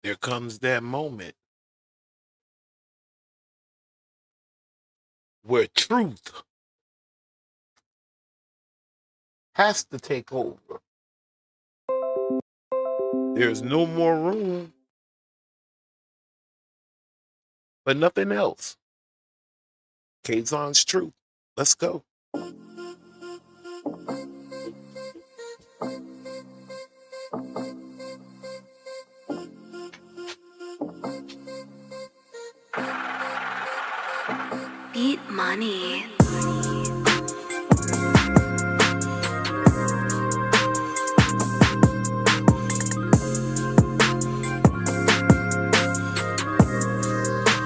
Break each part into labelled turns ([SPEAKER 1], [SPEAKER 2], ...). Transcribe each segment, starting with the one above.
[SPEAKER 1] There comes that moment where truth has to take over. There's no more room for nothing else. Kaazon's truth. Let's go.
[SPEAKER 2] Beat money.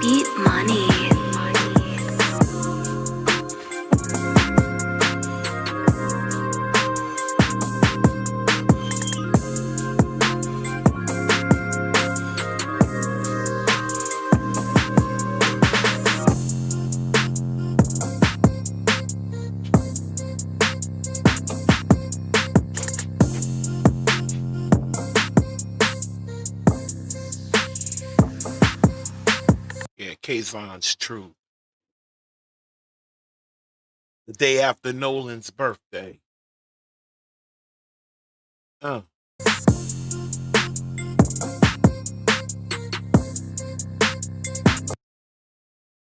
[SPEAKER 2] Beat money.
[SPEAKER 1] Yeah, Kaazon's truth. The day after Nolan's birthday. Uh.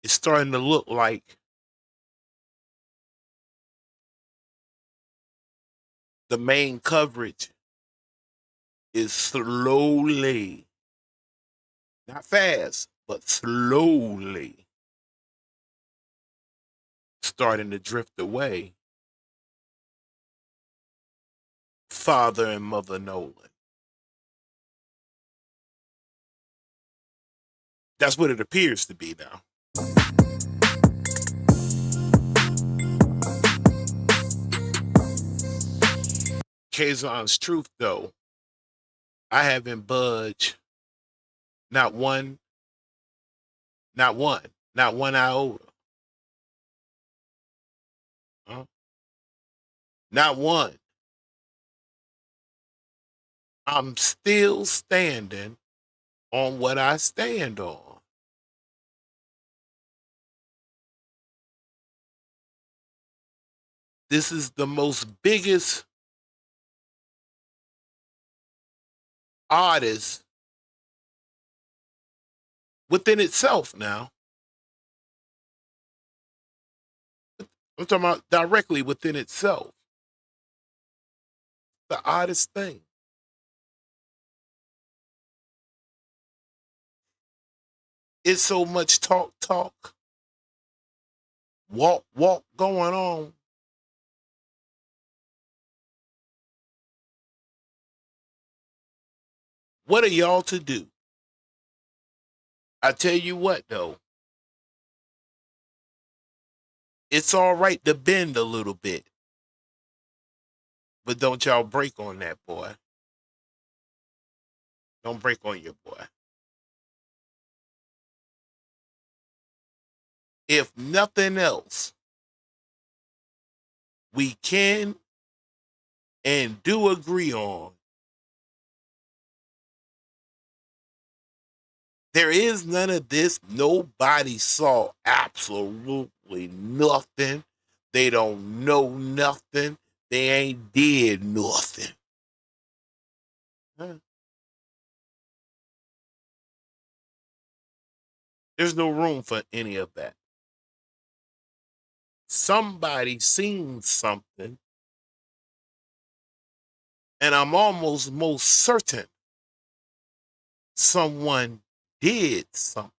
[SPEAKER 1] It's starting to look like the main coverage is slowly, not fast, but slowly starting to drift away. Father and Mother Nolan. That's what it appears to be now. Kaazon's truth, though, I haven't budged not one iota. Huh? Not one. I'm still standing on what I stand on. This is the most biggest artist within itself now. I'm talking about directly within itself. The oddest thing. It's so much talk, walk going on. What are y'all to do? I tell you what, though. It's all right to bend a little bit. But don't y'all break on that boy. Don't break on your boy. If nothing else, we can and do agree on. There is none of this. Nobody saw absolutely nothing. They don't know nothing. They ain't did nothing. Huh? There's no room for any of that. Somebody seen something, and I'm almost most certain someone did something.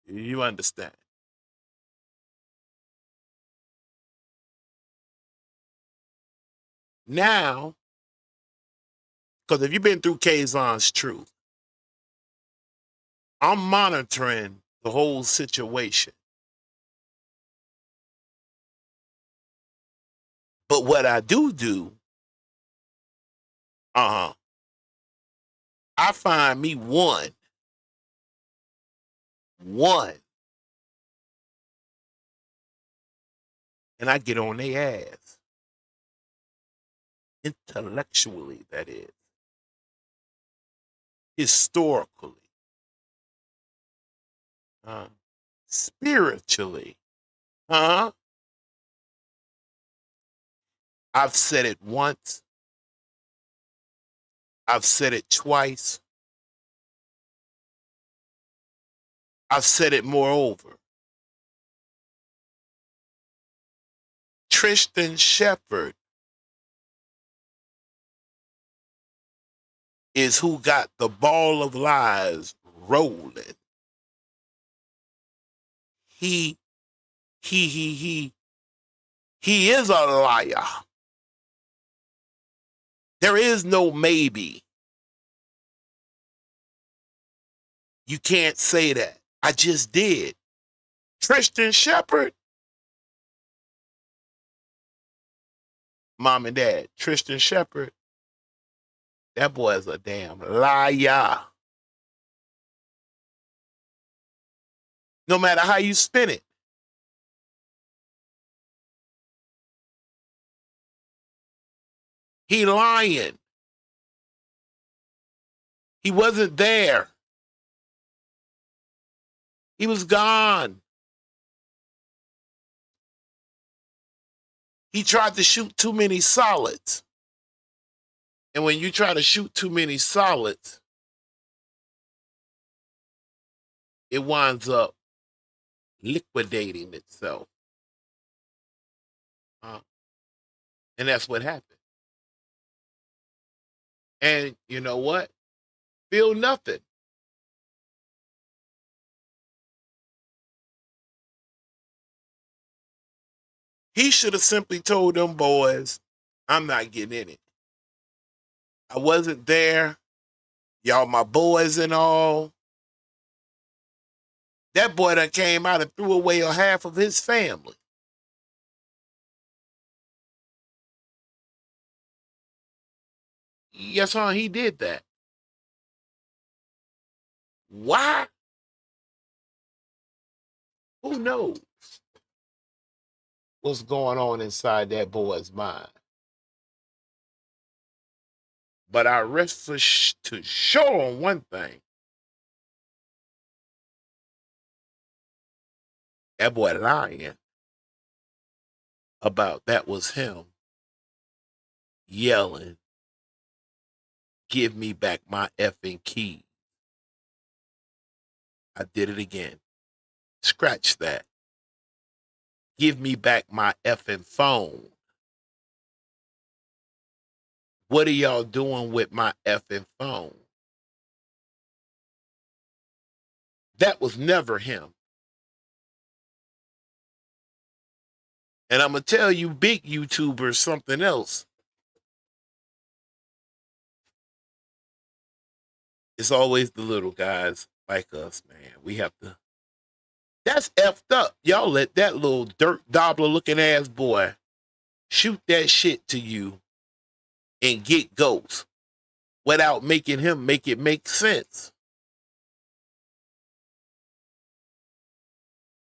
[SPEAKER 1] You understand? Now, because if you've been through Kaazon's truth, I'm monitoring the whole situation. But what I do, I find me one, and I get on their ass. Intellectually, that is. historically, spiritually. Huh? I've said it once. I've said it twice. I've said it moreover. Tracestan Sheppard is who got the ball of lies rolling. He is a liar. There is no maybe. You can't say that. I just did. Tracestan Sheppard, mom and dad, Tracestan Sheppard, that boy is a damn liar. No matter how you spin it. He lying. He wasn't there. He was gone. He tried to shoot too many solids. And when you try to shoot too many solids, it winds up liquidating itself. And that's what happened. And you know what? Feel nothing. He should have simply told them boys, I'm not getting in it. I wasn't there. Y'all my boys and all. That boy done came out and threw away a half of his family. Yes, huh? He did that. Why? Who knows what's going on inside that boy's mind? But I rest to show on one thing. That boy lying about that was him yelling, give me back my effing key. I did it again. Scratch that. Give me back my effing phone. What are y'all doing with my effing phone? That was never him. And I'm going to tell you big YouTubers something else. It's always the little guys like us, man. We have to. That's effed up. Y'all let that little dirt dobbler looking ass boy shoot that shit to you and get ghosts without making him make it make sense.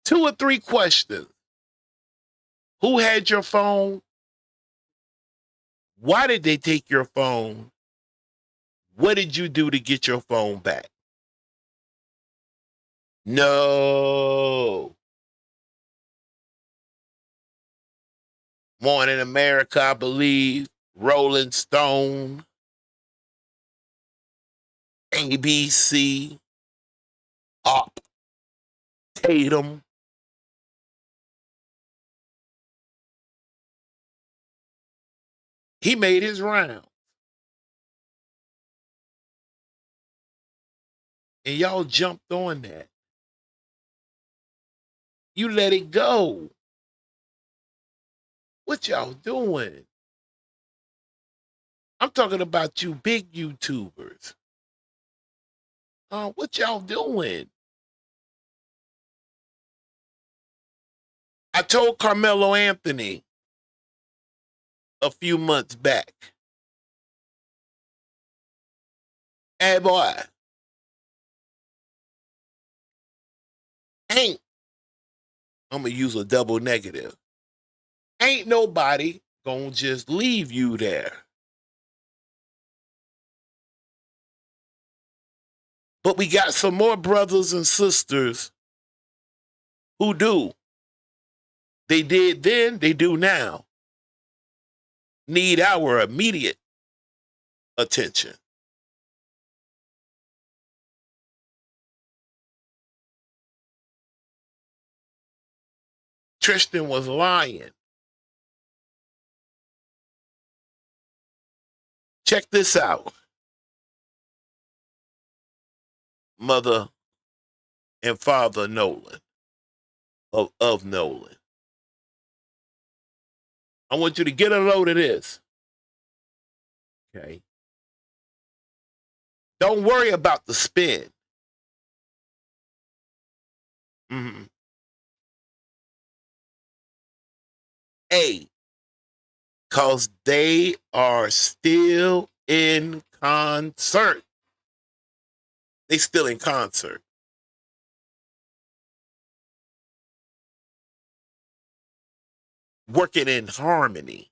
[SPEAKER 1] 2 or 3 questions. Who had your phone? Why did they take your phone? What did you do to get your phone back? No. Morning America, I believe. Rolling Stone. ABC. Up. Tatum. He made his round. And y'all jumped on that. You let it go. What y'all doing? I'm talking about you big YouTubers. What y'all doing? I told Carmelo Anthony a few months back, hey boy, ain't, I'm going to use a double negative, ain't nobody going to just leave you there. But we got some more brothers and sisters who do. They did then, they do now. Need our immediate attention. Tristan was lying. Check this out. Mother and father Nolan, of Nolan. I want you to get a load of this. Okay. Don't worry about the spin. Mm-hmm. Because they are still in concert. They still in concert. Working in harmony.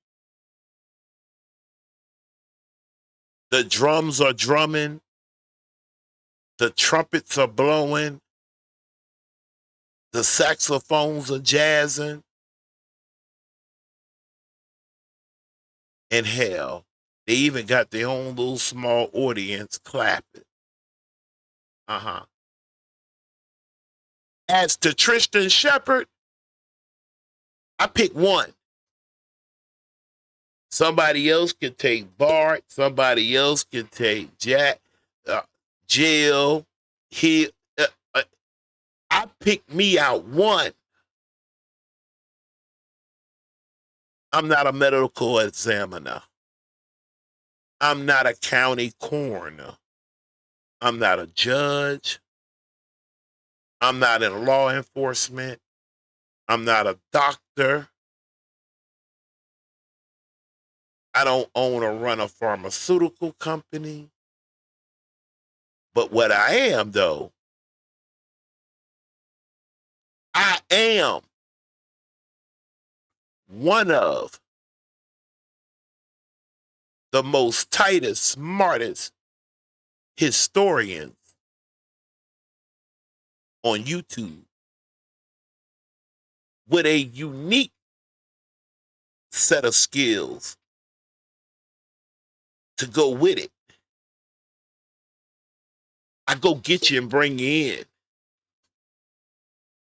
[SPEAKER 1] The drums are drumming. The trumpets are blowing. The saxophones are jazzing. And hell, they even got their own little small audience clapping. As to Tracestan Sheppard, I pick one. Somebody else can take Bart. Somebody else can take Jack, Jill. I pick me out one. I'm not a medical examiner. I'm not a county coroner. I'm not a judge. I'm not in law enforcement. I'm not a doctor. I don't own or run a pharmaceutical company. But what I am, though, I am one of the most tightest, smartest historians on YouTube with a unique set of skills to go with it. I go get you and bring you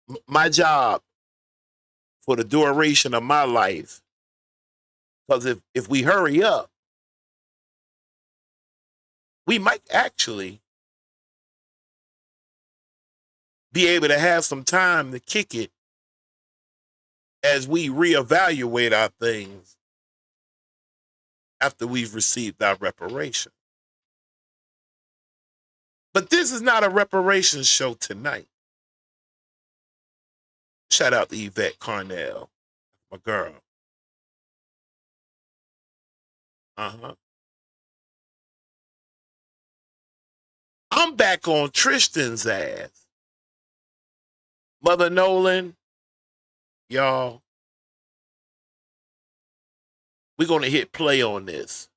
[SPEAKER 1] in. My job for the duration of my life, because if we hurry up, we might actually be able to have some time to kick it as we reevaluate our things after we've received our reparation. But this is not a reparations show tonight. Shout out to Yvette Carnell, my girl. I'm back on Tristan's ass. Mother Nolan, y'all, we're going to hit play on this.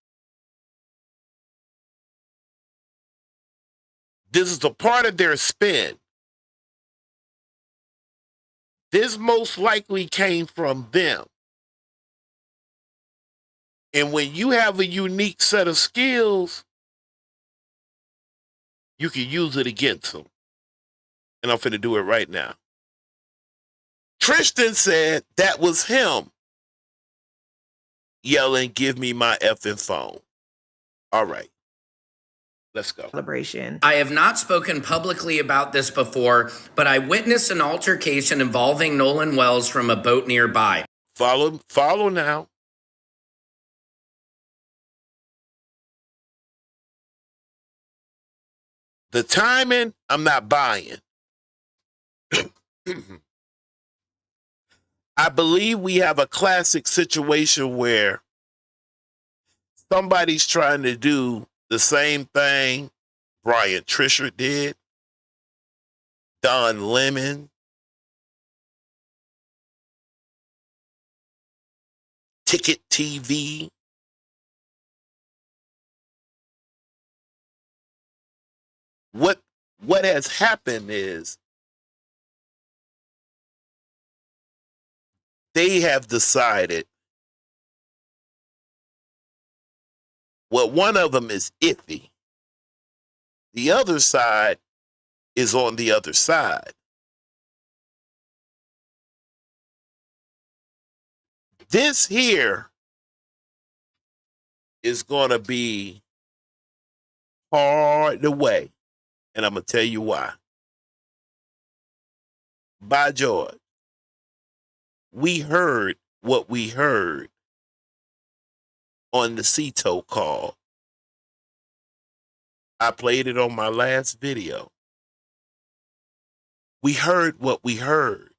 [SPEAKER 1] This is a part of their spin. This most likely came from them. And when you have a unique set of skills, you can use it against them. And I'm finna do it right now. Tristan said that was him yelling, "Give me my effing phone." All right. Let's go.
[SPEAKER 3] Celebration.
[SPEAKER 4] I have not spoken publicly about this before, but I witnessed an altercation involving Nolan Wells from a boat nearby.
[SPEAKER 1] Follow now. The timing, I'm not buying. I believe we have a classic situation where somebody's trying to do the same thing Brian Trisher did, Don Lemon, Ticket TV. What what has happened is they have decided, well, one of them is iffy. The other side is on the other side. This here is going to be hard to weigh. And I'm going to tell you why. By George, we heard what we heard on the CETO call. I played it on my last video. We heard what we heard.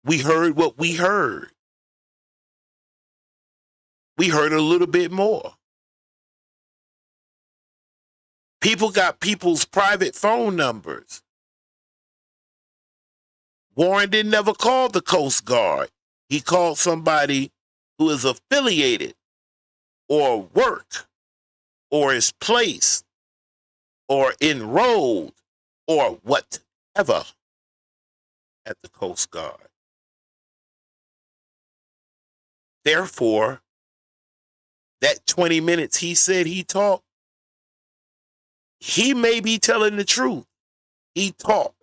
[SPEAKER 1] We heard what we heard. We heard a little bit more. People got people's private phone numbers. Warren didn't never call the Coast Guard. He called somebody who is affiliated or work or is placed or enrolled or whatever at the Coast Guard. Therefore, that 20 minutes he said he talked, he may be telling the truth. He talked.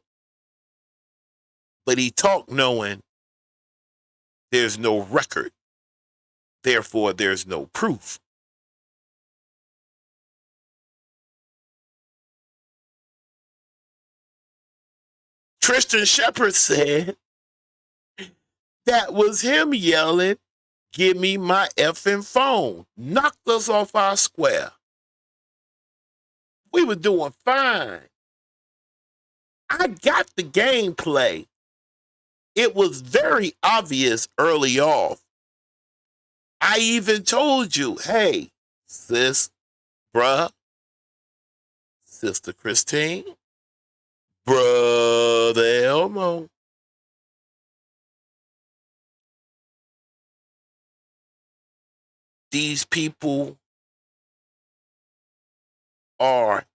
[SPEAKER 1] But he talked knowing there's no record. Therefore, there's no proof. Tracestan Sheppard said that was him yelling, "Give me my effing phone." Knocked us off our square. We were doing fine. I got the gameplay. It was very obvious early off. I even told you, hey, sis, bruh, Sister Christine, Brother Elmo, these people are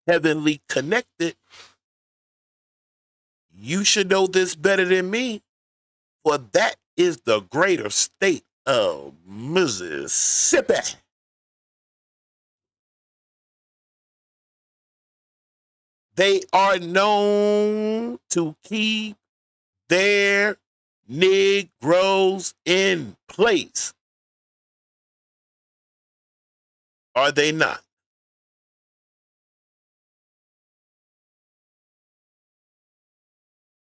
[SPEAKER 1] heavenly connected. You should know this better than me, for that is the greater state of Mississippi. They are known to keep their Negroes in place. Are they not?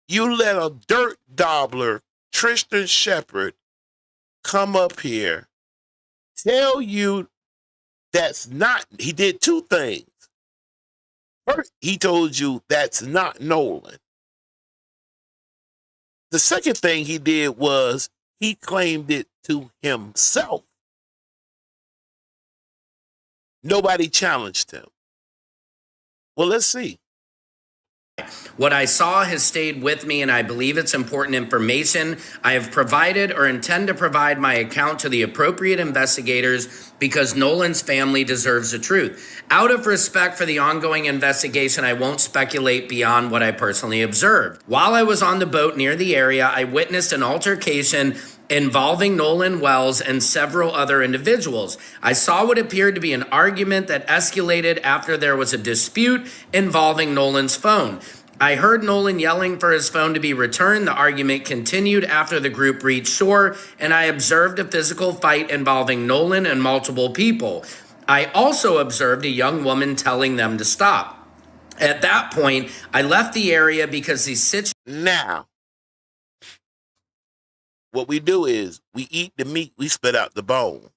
[SPEAKER 1] You let a dirt dabbler, Tracestan Sheppard, come up here, tell you that's not, he did two things. First, he told you that's not Nolan. The second thing he did was he claimed it to himself. Nobody challenged him. Well, let's see.
[SPEAKER 4] What I saw has stayed with me, and I believe it's important information. I have provided or intend to provide my account to the appropriate investigators because Nolan's family deserves the truth. Out of respect for the ongoing investigation, I won't speculate beyond what I personally observed. While I was on the boat near the area, I witnessed an altercation involving Nolan Wells and several other individuals. I saw what appeared to be an argument that escalated after there was a dispute involving Nolan's phone. I heard Nolan yelling for his phone to be returned. The argument continued after the group reached shore, and I observed a physical fight involving Nolan and multiple people. I also observed a young woman telling them to stop. At that point, I left the area because the situation...
[SPEAKER 1] Now, what we do is we eat the meat, we spit out the bones.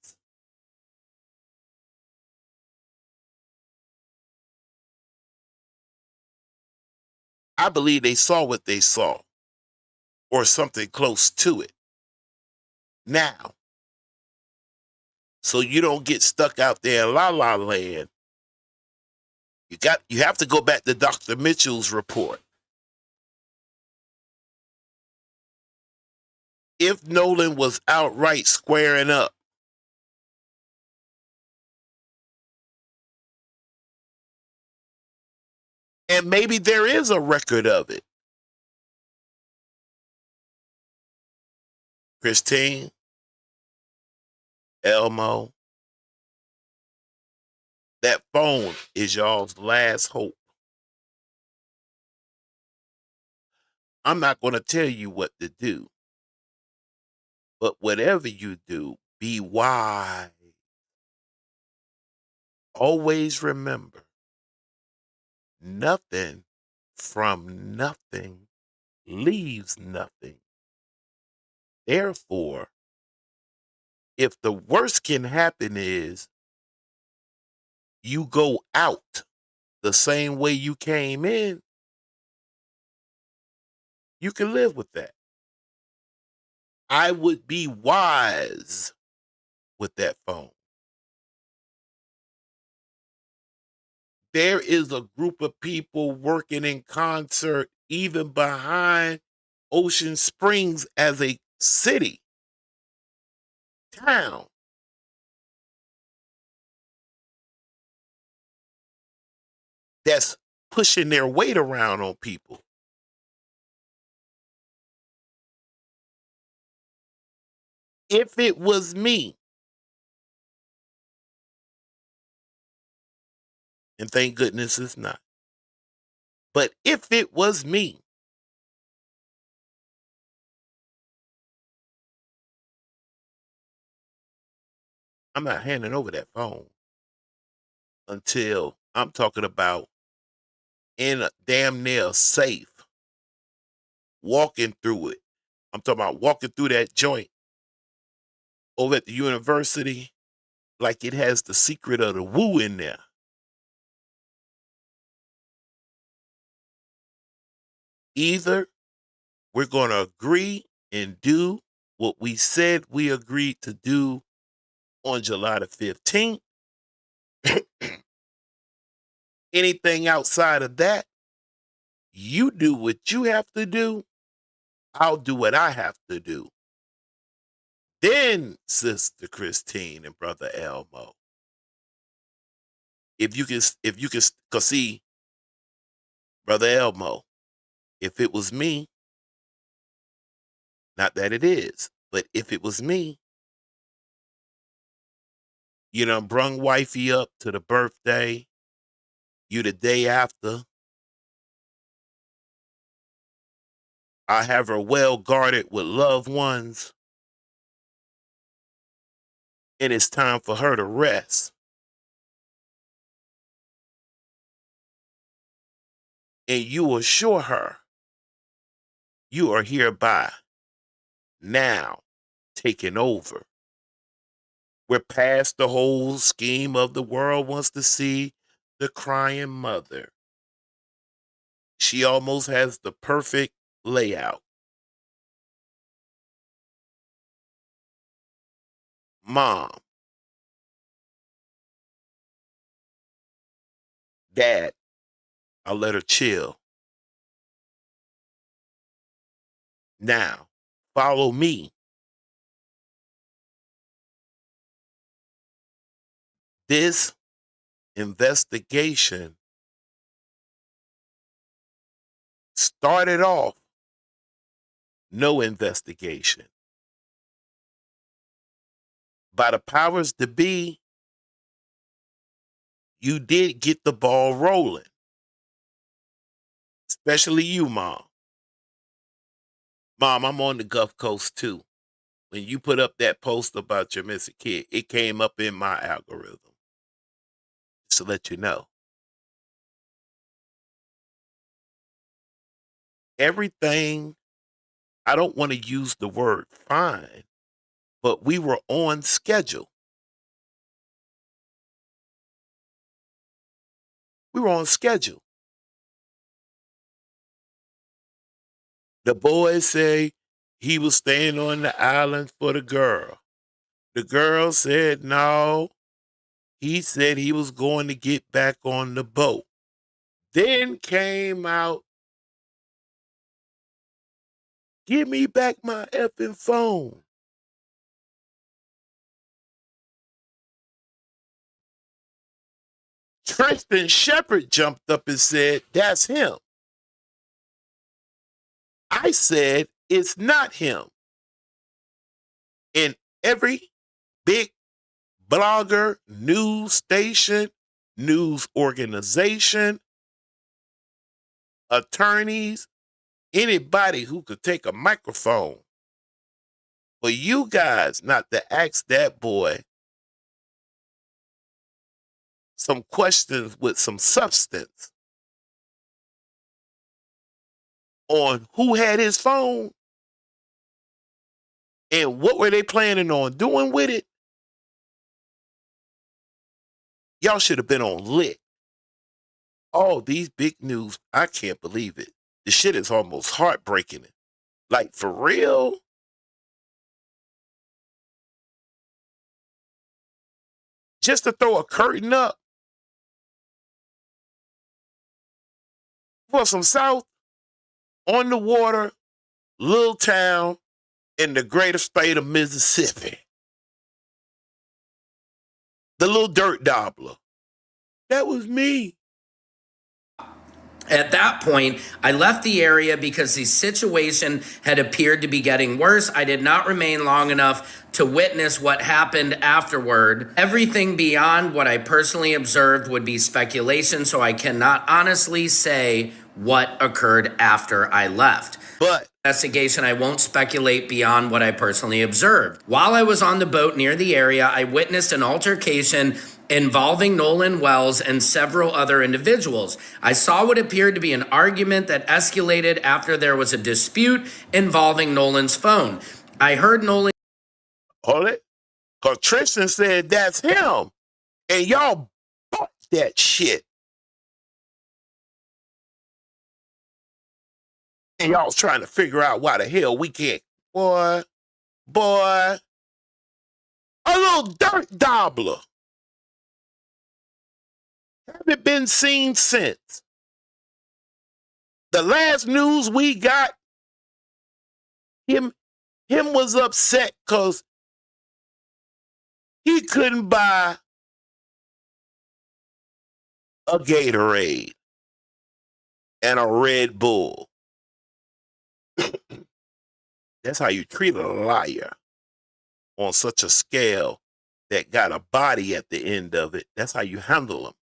[SPEAKER 1] I believe they saw what they saw, or something close to it. Now, so you don't get stuck out there in la la land, you have to go back to Dr. Mitchell's report. If Nolan was outright squaring up, And maybe there is a record of it. Christine, Elmo, that phone is y'all's last hope. I'm not going to tell you what to do, but whatever you do, be wise. Always remember, nothing from nothing leaves nothing. Therefore, if the worst can happen is you go out the same way you came in, you can live with that. I would be wise with that phone. There is a group of people working in concert even behind Ocean Springs as a city, town. That's pushing their weight around on people. If it was me, and thank goodness it's not, but if it was me, I'm not handing over that phone until I'm talking about in a damn near safe, walking through it. I'm talking about walking through that joint over at the university like it has the secret of the woo in there. Either we're going to agree and do what we said we agreed to do on July the 15th. Anything outside of that, you do what you have to do. I'll do what I have to do. Then, Sister Christine and Brother Elmo, if you can, cause see, Brother Elmo, if it was me, not that it is, but if it was me, you done brung wifey up to the birthday, you the day after, I have her well guarded with loved ones, and it's time for her to rest. And you assure her, you are hereby now taking over. We're past the whole scheme of the world wants to see the crying mother. She almost has the perfect layout. Mom, Dad, I'll let her chill. Now, follow me. This investigation started off no investigation. By the powers to be, you did get the ball rolling. Especially you, Mom. Mom, I'm on the Gulf Coast too. When you put up that post about your missing kid, it came up in my algorithm. Just to let you know. Everything, I don't want to use the word fine, but we were on schedule. We were on schedule. The boys say he was staying on the island for the girl. The girl said no. He said he was going to get back on the boat. Then came out, give me back my effing phone. Tracestan Sheppard jumped up and said, that's him. I said, it's not him. And every big blogger, news station, news organization, attorneys, anybody who could take a microphone, for you guys not to ask that boy some questions with some substance on who had his phone and what were they planning on doing with it, y'all should have been on lit. Oh, these big news, I can't believe it. The shit is almost heartbreaking. Like, for real? Just to throw a curtain up for some South on the water, little town in the greater state of Mississippi. The little dirt dabbler. That was me.
[SPEAKER 4] At that point, I left the area because the situation had appeared to be getting worse. I did not remain long enough to witness what happened afterward. Everything beyond what I personally observed would be speculation, so I cannot honestly say what occurred after I left.
[SPEAKER 1] But
[SPEAKER 4] Investigation, I won't speculate beyond what I personally observed. While I was on the boat near the area, I witnessed an altercation involving Nolan Wells and several other individuals. I saw what appeared to be an argument that escalated after there was a dispute involving Nolan's phone. I heard Nolan...
[SPEAKER 1] Hold it. Because Tristan said that's him. And y'all bought that shit. And y'all trying to figure out why the hell we can't. Boy. A little dirt dabbler. Haven't been seen since. The last news we got, him was upset because he couldn't buy a Gatorade and a Red Bull. That's how you treat a liar on such a scale that got a body at the end of it. That's how you handle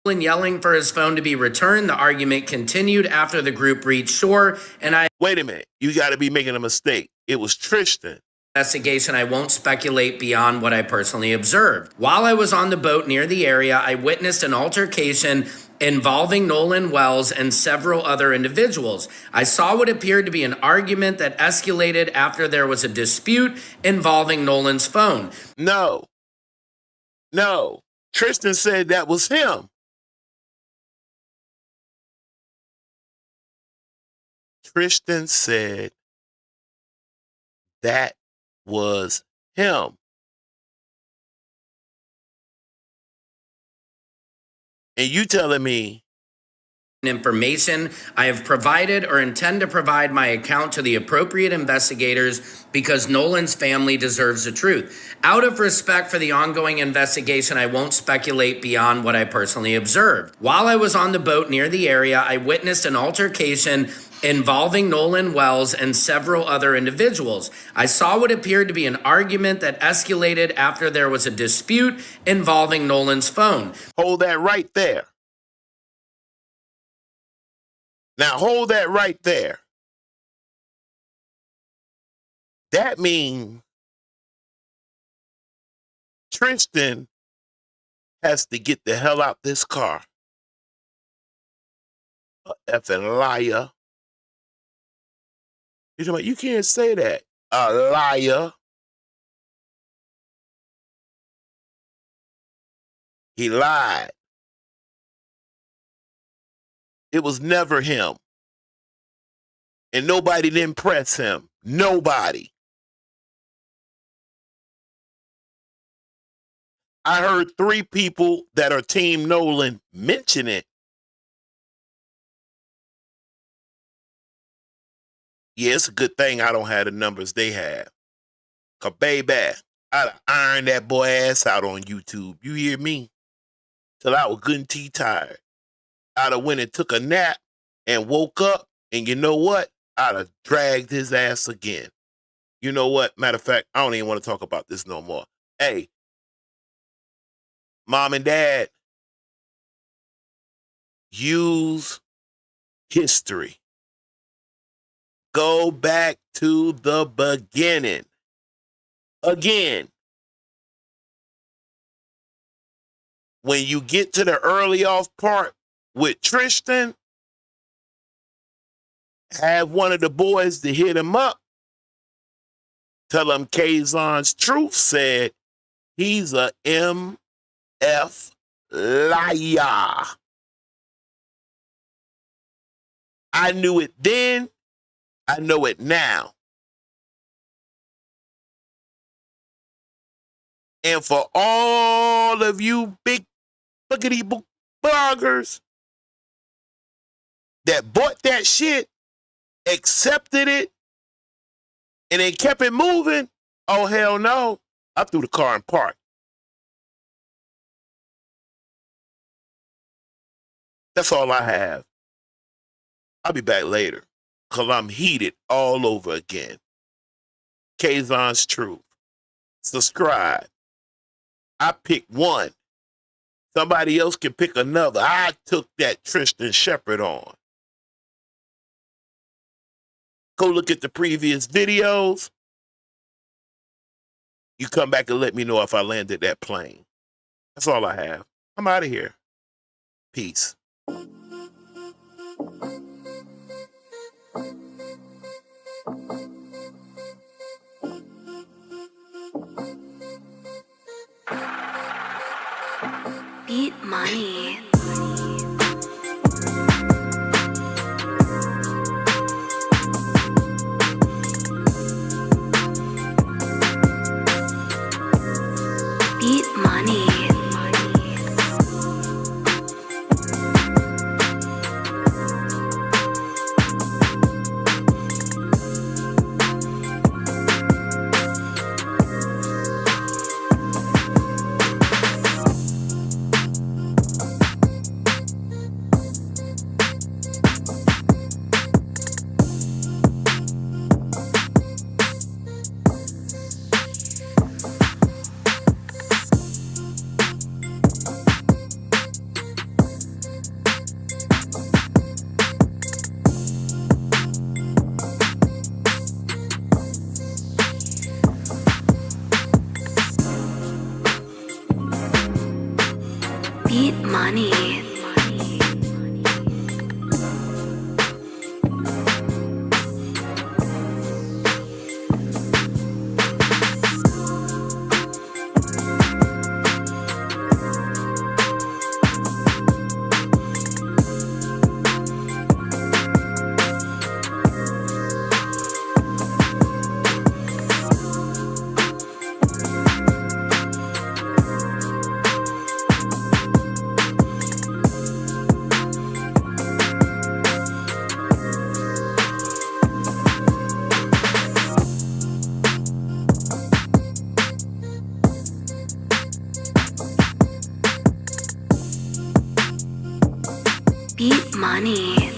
[SPEAKER 1] them.
[SPEAKER 4] Yelling for his phone to be returned. The argument continued after the group reached shore, and I...
[SPEAKER 1] Wait a minute. You got to be making a mistake. It was Tristan.
[SPEAKER 4] Investigation, I won't speculate beyond what I personally observed. While I was on the boat near the area, I witnessed an altercation involving Nolan Wells and several other individuals. I saw what appeared to be an argument that escalated after there was a dispute involving Nolan's phone.
[SPEAKER 1] No. Tristan said that was him. Tristan said that was him. And you telling me
[SPEAKER 4] Information. I have provided or intend to provide my account to the appropriate investigators because Nolan's family deserves the truth. Out of respect for the ongoing investigation, I won't speculate beyond what I personally observed. While I was on the boat near the area, I witnessed an altercation involving Nolan Wells and several other individuals. I saw what appeared to be an argument that escalated after there was a dispute involving Nolan's phone.
[SPEAKER 1] hold that right there. Now hold that right there. That means Tristan has to get the hell out this car. A effing liar. You're talking about, you can't say that. A liar. He lied. It was never him. And nobody didn't press him. Nobody. I heard 3 people that are Team Nolan mention it. Yeah, it's a good thing I don't have the numbers they have. Cause baby, I'd iron that boy ass out on YouTube. You hear me? till I was good and tea tired. I'd have went and took a nap and woke up, and you know what? I'd have dragged his ass again. You know what? Matter of fact, I don't even want to talk about this no more. Hey, mom and dad, use history. Go back to the beginning. Again, when you get to the early off part with Tristan, have one of the boys to hit him up. Tell him Kaazon's truth said he's a MF liar. I knew it then. I know it now. And for all of you big bookity book bloggers that bought that shit, accepted it, and they kept it moving, oh hell no, I threw the car in park. That's all I have. I'll be back later, because I'm heated all over again. Kaazon's Truth. Subscribe. I picked one. Somebody else can pick another. I took that Tracestan Sheppard on. Go look at the previous videos. You come back and let me know if I landed that plane. That's all I have. I'm out of here. Peace.
[SPEAKER 2] Beat money. Beat money. Beat money. Beat money.